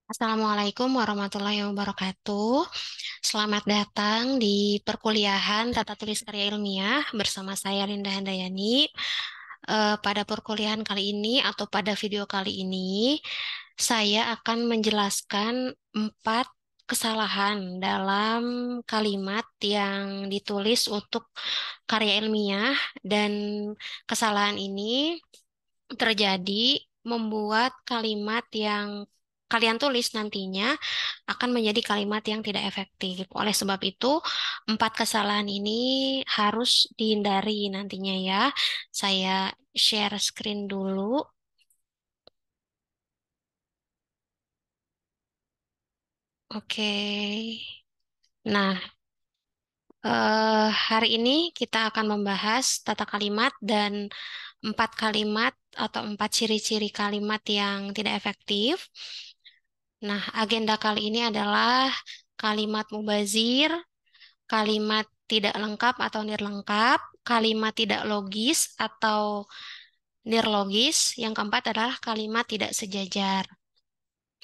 Assalamualaikum warahmatullahi wabarakatuh. Selamat datang di perkuliahan Tata Tulis Karya Ilmiah bersama saya Linda Handayani. Pada perkuliahan kali ini atau pada video kali ini, saya akan menjelaskan 4 kesalahan dalam kalimat yang ditulis untuk karya ilmiah dan kesalahan ini terjadi membuat kalimat yang kalian tulis nantinya akan menjadi kalimat yang tidak efektif. Oleh sebab itu, 4 kesalahan ini harus dihindari nantinya ya. Saya share screen dulu. Oke. Nah, hari ini kita akan membahas tata kalimat dan 4 kalimat atau 4 ciri-ciri kalimat yang tidak efektif. Nah, agenda kali ini adalah kalimat mubazir, kalimat tidak lengkap atau nirlengkap, kalimat tidak logis atau nirlogis. Yang keempat adalah kalimat tidak sejajar.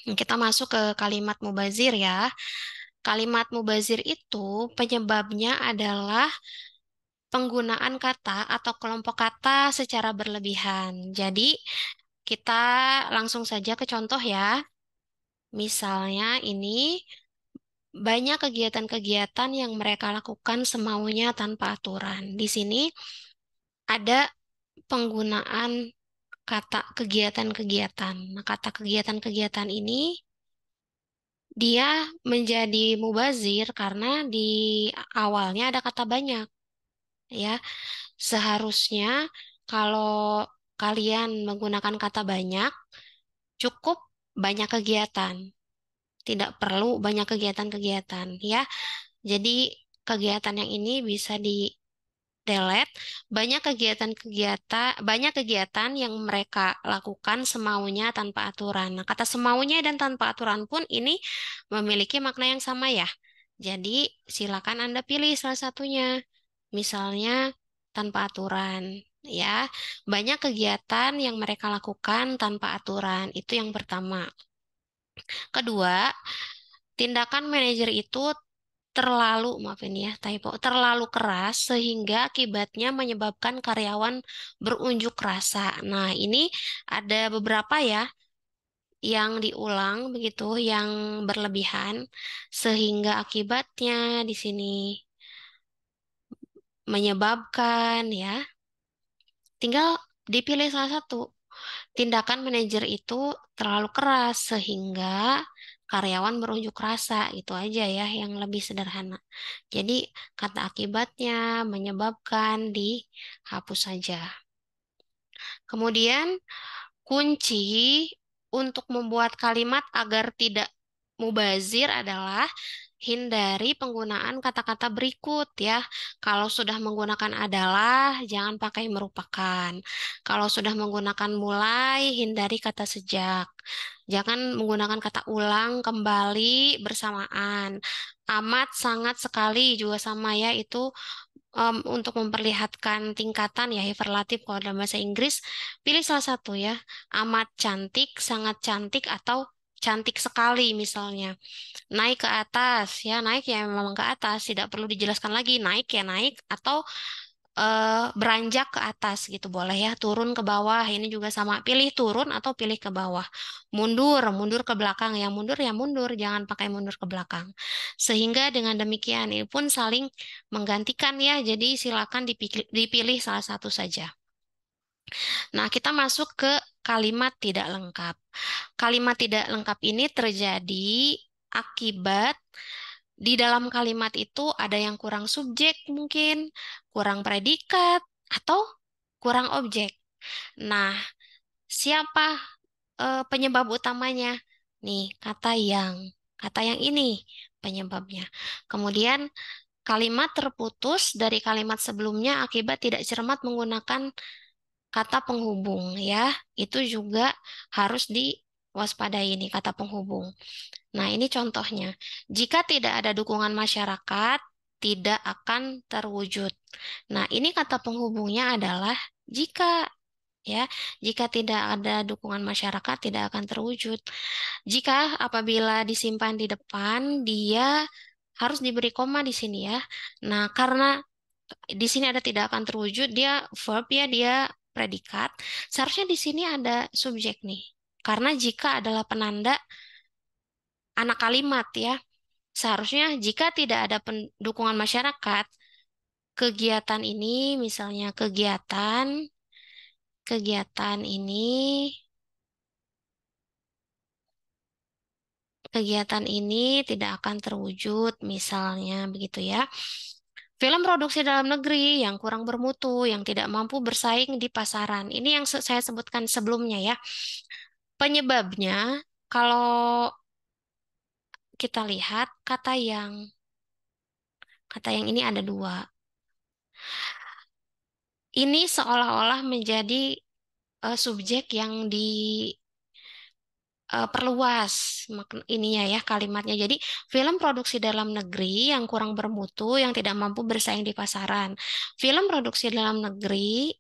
Kita masuk ke kalimat mubazir ya. Kalimat mubazir itu penyebabnya adalah penggunaan kata atau kelompok kata secara berlebihan. Jadi, kita langsung saja ke contoh ya. Misalnya ini banyak kegiatan-kegiatan yang mereka lakukan semaunya tanpa aturan. Di sini ada penggunaan kata kegiatan-kegiatan. Nah, kata kegiatan-kegiatan ini dia menjadi mubazir karena di awalnya ada kata banyak, ya. Seharusnya kalau kalian menggunakan kata banyak, cukup banyak kegiatan. Tidak perlu banyak kegiatan-kegiatan, ya. Jadi kegiatan yang ini bisa di delete. Banyak kegiatan yang mereka lakukan semaunya tanpa aturan. Nah, kata semaunya dan tanpa aturan pun ini memiliki makna yang sama ya. Jadi silakan Anda pilih salah satunya. Misalnya tanpa aturan, ya. Banyak kegiatan yang mereka lakukan tanpa aturan. Itu yang pertama. Kedua, tindakan manajer itu terlalu, maaf ini ya, typo, terlalu keras sehingga akibatnya menyebabkan karyawan berunjuk rasa. Nah, ini ada beberapa ya yang diulang begitu, yang berlebihan sehingga akibatnya di sini menyebabkan ya. Tinggal dipilih salah satu. Tindakan manajer itu terlalu keras sehingga karyawan berunjuk rasa. Itu aja ya yang lebih sederhana. Jadi kata akibatnya menyebabkan dihapus saja. Kemudian kunci untuk membuat kalimat agar tidak mubazir adalah hindari penggunaan kata-kata berikut ya. Kalau sudah menggunakan adalah, jangan pakai merupakan. Kalau sudah menggunakan mulai, hindari kata sejak. Jangan menggunakan kata ulang, kembali, bersamaan. Amat, sangat, sekali juga sama ya, itu untuk memperlihatkan tingkatan ya hiperlatif kalau dalam bahasa Inggris, pilih salah satu ya. Amat cantik, sangat cantik, atau cantik sekali misalnya. Naik ke atas ya, naik ya memang ke atas, tidak perlu dijelaskan lagi, naik ya naik, atau beranjak ke atas gitu boleh ya, turun ke bawah ini juga sama, pilih turun atau pilih ke bawah. Mundur, mundur ke belakang ya mundur, jangan pakai mundur ke belakang. Sehingga dengan demikian ini pun saling menggantikan ya, jadi silakan dipilih salah satu saja. Nah, kita masuk ke kalimat tidak lengkap. Kalimat tidak lengkap ini terjadi akibat di dalam kalimat itu ada yang kurang subjek mungkin, kurang predikat, atau kurang objek. Nah, siapa penyebab utamanya? Nih, kata yang ini penyebabnya. Kemudian kalimat terputus dari kalimat sebelumnya akibat tidak cermat menggunakan kata penghubung ya. Itu juga harus diwaspadai nih kata penghubung. Nah, ini contohnya. Jika tidak ada dukungan masyarakat, tidak akan terwujud. Nah, ini kata penghubungnya adalah jika. ya. Jika tidak ada dukungan masyarakat, tidak akan terwujud. Jika apabila disimpan di depan, dia harus diberi koma di sini ya. Nah, karena di sini ada tidak akan terwujud, dia verb ya, dia predikat. Seharusnya di sini ada subjek nih. Karena jika adalah penanda anak kalimat ya, seharusnya jika tidak ada dukungan masyarakat, kegiatan ini misalnya kegiatan ini kegiatan ini tidak akan terwujud misalnya begitu ya. Film produksi dalam negeri yang kurang bermutu, yang tidak mampu bersaing di pasaran. Ini yang saya sebutkan sebelumnya ya. Penyebabnya, kalau kita lihat kata yang ini ada dua. Ini seolah-olah menjadi subjek yang diperluas ininya ya kalimatnya. Jadi film produksi dalam negeri yang kurang bermutu, yang tidak mampu bersaing di pasaran. Film produksi dalam negeri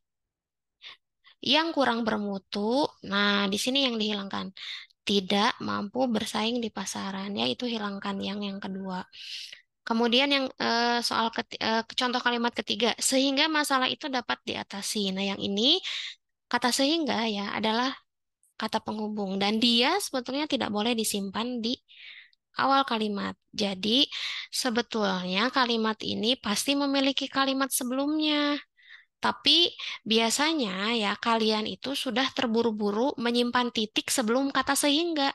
yang kurang bermutu. Nah, di sini yang dihilangkan. Tidak mampu bersaing di pasaran, ya itu hilangkan yang kedua. Kemudian yang soal contoh kalimat ketiga, sehingga masalah itu dapat diatasi. Nah, yang ini kata sehingga ya adalah kata penghubung dan dia sebetulnya tidak boleh disimpan di awal kalimat. Jadi, sebetulnya kalimat ini pasti memiliki kalimat sebelumnya. Tapi biasanya ya kalian itu sudah terburu-buru menyimpan titik sebelum kata sehingga.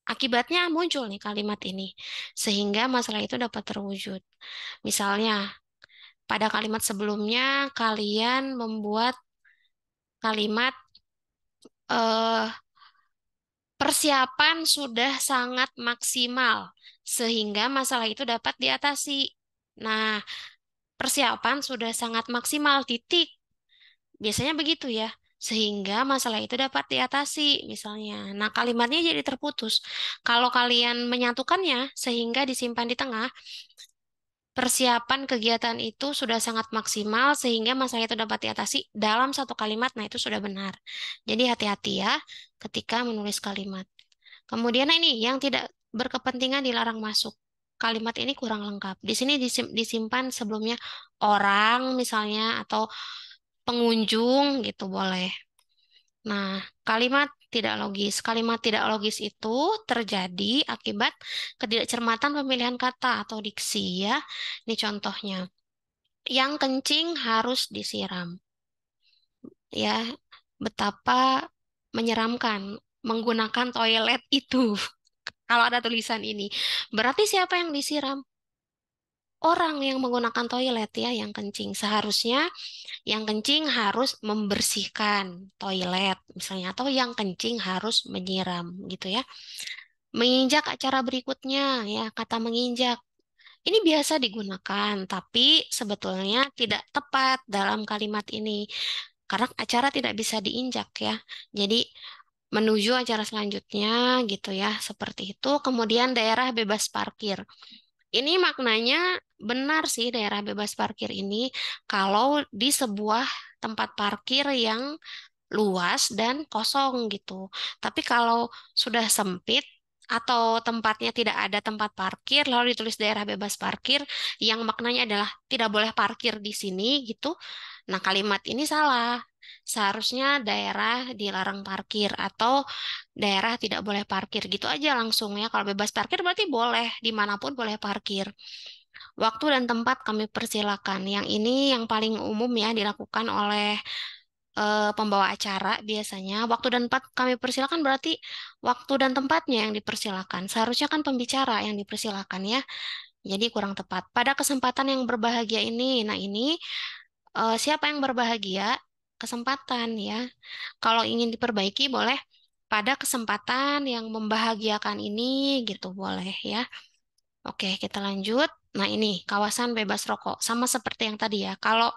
Akibatnya muncul nih kalimat ini. Sehingga masalah itu dapat terwujud. Misalnya, pada kalimat sebelumnya kalian membuat kalimat eh, persiapan sudah sangat maksimal sehingga masalah itu dapat diatasi. Nah, persiapan sudah sangat maksimal titik. Biasanya begitu ya. Sehingga masalah itu dapat diatasi misalnya. Nah, kalimatnya jadi terputus. Kalau kalian menyatukannya sehingga disimpan di tengah, persiapan kegiatan itu sudah sangat maksimal sehingga masalah itu dapat diatasi dalam satu kalimat. Nah, itu sudah benar. Jadi hati-hati ya ketika menulis kalimat. Kemudian nah ini yang tidak berkepentingan dilarang masuk. Kalimat ini kurang lengkap. Di sini disimpan sebelumnya orang misalnya atau pengunjung gitu boleh. Nah, kalimat tidak logis. Kalimat tidak logis itu terjadi akibat ketidakcermatan pemilihan kata atau diksi ya. Ini contohnya. Yang kencing harus disiram. Ya, betapa menyeramkan menggunakan toilet itu. Kalau ada tulisan ini. Berarti siapa yang disiram? Orang yang menggunakan toilet ya, yang kencing. Seharusnya yang kencing harus membersihkan toilet misalnya. Atau yang kencing harus menyiram gitu ya. Menginjak acara berikutnya ya, kata menginjak. Ini biasa digunakan, tapi sebetulnya tidak tepat dalam kalimat ini. Karena acara tidak bisa diinjak ya. Jadi menuju acara selanjutnya gitu ya, seperti itu. Kemudian daerah bebas parkir. Ini maknanya benar sih daerah bebas parkir ini kalau di sebuah tempat parkir yang luas dan kosong gitu. Tapi kalau sudah sempit atau tempatnya tidak ada tempat parkir lalu ditulis daerah bebas parkir yang maknanya adalah tidak boleh parkir di sini gitu. Nah, kalimat ini salah. Seharusnya daerah dilarang parkir atau daerah tidak boleh parkir gitu aja langsung ya. Kalau bebas parkir berarti boleh, dimanapun boleh parkir. Waktu dan tempat kami persilakan. Yang ini yang paling umum ya dilakukan oleh pembawa acara biasanya. Waktu dan tempat kami persilakan berarti waktu dan tempatnya yang dipersilakan. Seharusnya kan pembicara yang dipersilakan ya. Jadi kurang tepat. Pada kesempatan yang berbahagia ini, nah ini siapa yang berbahagia? Kesempatan ya. Kalau ingin diperbaiki boleh pada kesempatan yang membahagiakan ini gitu boleh ya. Oke, kita lanjut. Nah, ini kawasan bebas rokok. Sama seperti yang tadi ya. Kalau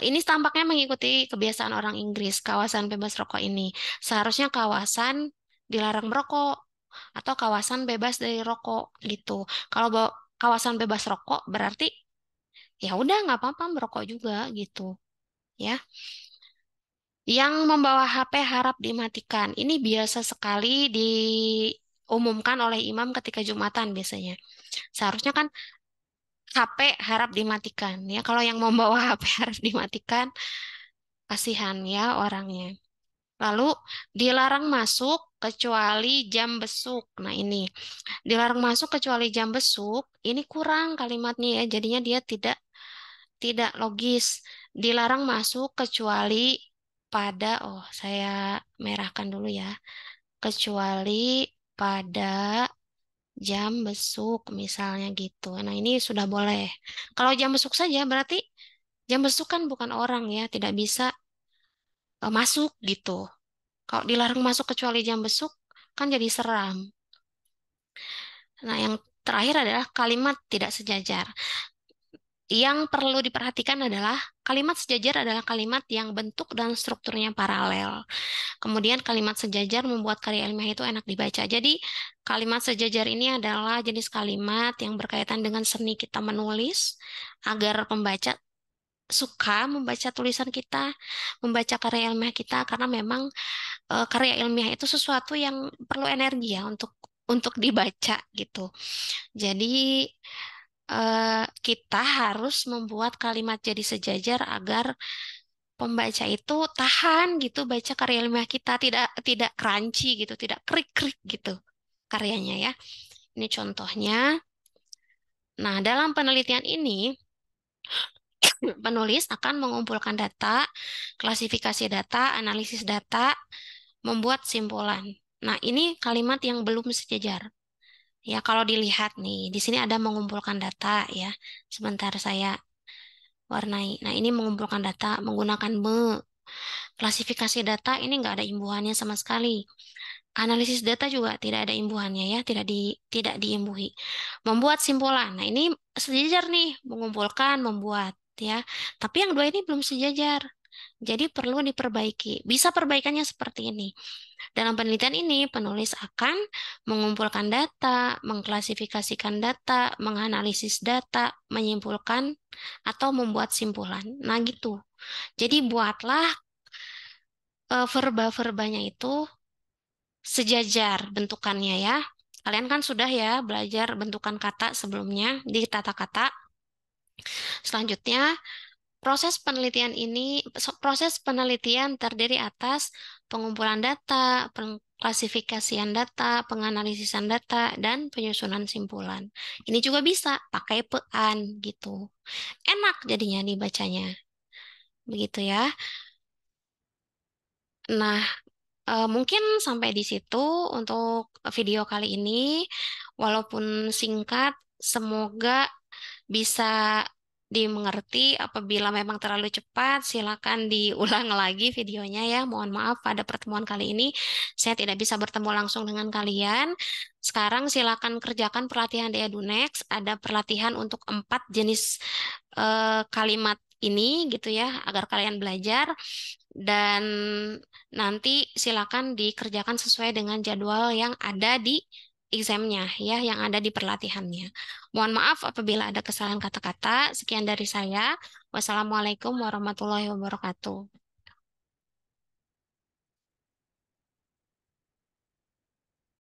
ini tampaknya mengikuti kebiasaan orang Inggris, kawasan bebas rokok ini. Seharusnya kawasan dilarang merokok atau kawasan bebas dari rokok gitu. Kalau kawasan bebas rokok berarti ya udah nggak apa-apa merokok juga gitu ya. Yang membawa HP harap dimatikan. Ini biasa sekali diumumkan oleh imam ketika Jumatan biasanya. Seharusnya kan HP harap dimatikan ya. Kalau yang membawa HP harap dimatikan, kasihan ya orangnya. Lalu dilarang masuk kecuali jam besuk. Nah ini dilarang masuk kecuali jam besuk. Ini kurang kalimatnya ya. Jadinya dia tidak logis. Dilarang masuk kecuali pada, oh saya merahkan dulu ya. Kecuali pada jam besuk misalnya gitu. Nah, ini sudah boleh. Kalau jam besuk saja berarti jam besuk kan bukan orang ya, tidak bisa masuk gitu. Kalau dilarang masuk kecuali jam besuk kan jadi seram. Nah, yang terakhir adalah kalimat tidak sejajar. Yang perlu diperhatikan adalah kalimat sejajar adalah kalimat yang bentuk dan strukturnya paralel. Kemudian kalimat sejajar membuat karya ilmiah itu enak dibaca. Jadi kalimat sejajar ini adalah jenis kalimat yang berkaitan dengan seni kita menulis agar pembaca suka membaca tulisan kita, membaca karya ilmiah kita karena memang karya ilmiah itu sesuatu yang perlu energi ya untuk dibaca gitu. Jadi kita harus membuat kalimat jadi sejajar agar pembaca itu tahan gitu baca karya ilmiah kita tidak tidak crunchy gitu, tidak krik-krik gitu karyanya ya. Ini contohnya. Nah, dalam penelitian ini penulis akan mengumpulkan data, klasifikasi data, analisis data, membuat simpulan. Nah, ini kalimat yang belum sejajar. Ya, kalau dilihat nih, di sini ada mengumpulkan data ya. Sebentar saya warnai. Nah, ini mengumpulkan data menggunakan klasifikasi data ini nggak ada imbuhannya sama sekali. Analisis data juga tidak ada imbuhannya ya, tidak diimbuhi. Membuat simpulan. Nah, ini sejajar nih, mengumpulkan, membuat ya. Tapi yang dua ini belum sejajar. Jadi perlu diperbaiki. Bisa perbaikannya seperti ini. Dalam penelitian ini, penulis akan mengumpulkan data, mengklasifikasikan data, menganalisis data, menyimpulkan atau membuat simpulan. Nah, gitu. Jadi buatlah verba-verbanya itu sejajar bentukannya ya. Kalian kan sudah ya belajar bentukan kata sebelumnya di tata kata. Selanjutnya, proses penelitian terdiri atas pengumpulan data, pengklasifikasian data, penganalisisan data, dan penyusunan simpulan. Ini juga bisa pakai pean gitu. Enak jadinya dibacanya. Begitu ya. Nah, mungkin sampai di situ untuk video kali ini. Walaupun singkat, semoga bisa dimengerti. Apabila memang terlalu cepat, silakan diulang lagi videonya ya. Mohon maaf pada pertemuan kali ini saya tidak bisa bertemu langsung dengan kalian. Sekarang silakan kerjakan pelatihan di EduNext. Ada pelatihan untuk 4 jenis kalimat ini gitu ya, agar kalian belajar dan nanti silakan dikerjakan sesuai dengan jadwal yang ada di examnya ya, yang ada di perlatihannya. Mohon maaf apabila ada kesalahan kata-kata. Sekian dari saya. Wassalamualaikum warahmatullahi wabarakatuh.